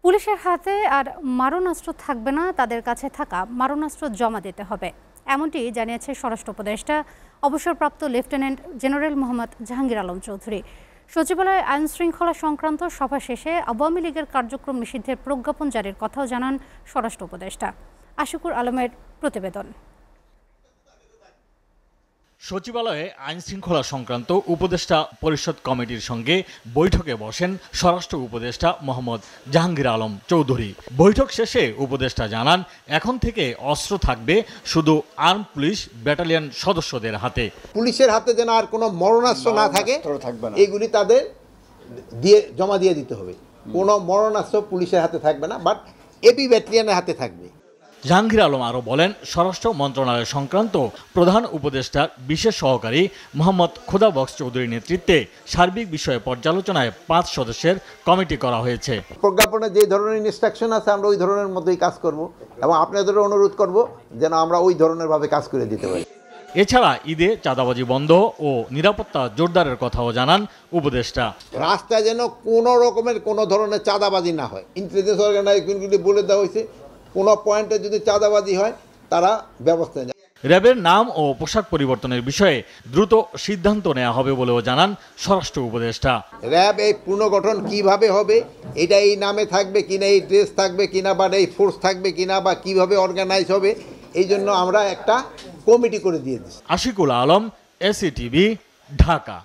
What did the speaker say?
পুলিশের হাতে আর মারণাস্ত্র থাকবে না, তাদের কাছে থাকা মারণাস্ত্র জমা দিতে হবে, এমনটি জানিয়েছে স্বরাষ্ট্র উপদেষ্টা অবসরপ্রাপ্ত লেফটেন্যান্ট জেনারেল মোহাম্মদ জাহাঙ্গীর আলম চৌধুরী। সচিবালয়ে আইন শৃঙ্খলা সংক্রান্ত সভা শেষে আওয়ামী লীগের কার্যক্রম নিষিদ্ধের প্রজ্ঞাপন জারির কথাও জানান স্বরাষ্ট্র উপদেষ্টা। আশিকুর আলমের প্রতিবেদন। সচিবালয়ে আইন শৃঙ্খলা সংক্রান্ত উপদেষ্টা পরিষদ কমিটির সঙ্গে বৈঠকে বসেন স্বরাষ্ট্র উপদেষ্টা মোহাম্মদ জাহাঙ্গীর আলম চৌধুরী। বৈঠক শেষে উপদেষ্টা জানান, এখন থেকে অস্ত্র থাকবে শুধু আর্ম পুলিশ ব্যাটালিয়ন সদস্যদের হাতে। পুলিশের হাতে যেন আর কোনো মরণাস্ত্র না থাকে, এগুলি তাদের জমা দিয়ে দিতে হবে। কোনো মরণাস্ত্র পুলিশের হাতে থাকবে না, বাট এবি ব্যাটালিয়নের হাতে থাকবে। জাহাঙ্গীর আলম আরও বলেন, স্বরাষ্ট্র মন্ত্রণালয় সংক্রান্ত প্রধান উপদেষ্টার বিশেষ সহকারী মোহাম্মদ খোদাবক্স চৌধুরীর নেতৃত্বে সার্বিক বিষয়ে পর্যালোচনায় 5 সদস্যের কমিটি করা হয়েছে। প্রজ্ঞাপনে যে ধরনের ইনস্ট্রাকশন আছে আমরা ওই ধরনের মধ্যেই কাজ করব এবং আপনাদেরও অনুরোধ করব যেন আমরা ওই ধরনের ভাবে কাজ করে দিতে পারি। এছাড়া ঈদে চাঁদাবাজি বন্ধ ও নিরাপত্তা জোরদারের কথাও জানান উপদেষ্টা। রাস্তায় যেন কোনো রকমের কোনো ধরনের চাঁদাবাজি না হয়। ইন্টেলিজেন্স অর্গানাইজেশনগুলি বলে দেওয়া হয়েছে, কোনো পয়েন্টে যদি চাঁদাবাজি হয় তারা ব্যবস্থা নেয়। র্যাবের নাম ও পোশাক পরিবর্তনের বিষয়ে দ্রুত সিদ্ধান্ত নেওয়া হবে বলেও জানান স্বরাষ্ট্র উপদেষ্টা। র্যাব এই পুনর্গঠন কিভাবে হবে, এটা এই নামে থাকবে কিনা, এই ড্রেস থাকবে কিনা, বা এই ফোর্স থাকবে কিনা, বা কিভাবে অর্গানাইজ হবে, এই জন্য আমরা একটা কমিটি করে দিয়ে দিচ্ছি। আশিকুল আলম, এসিটিভি, ঢাকা।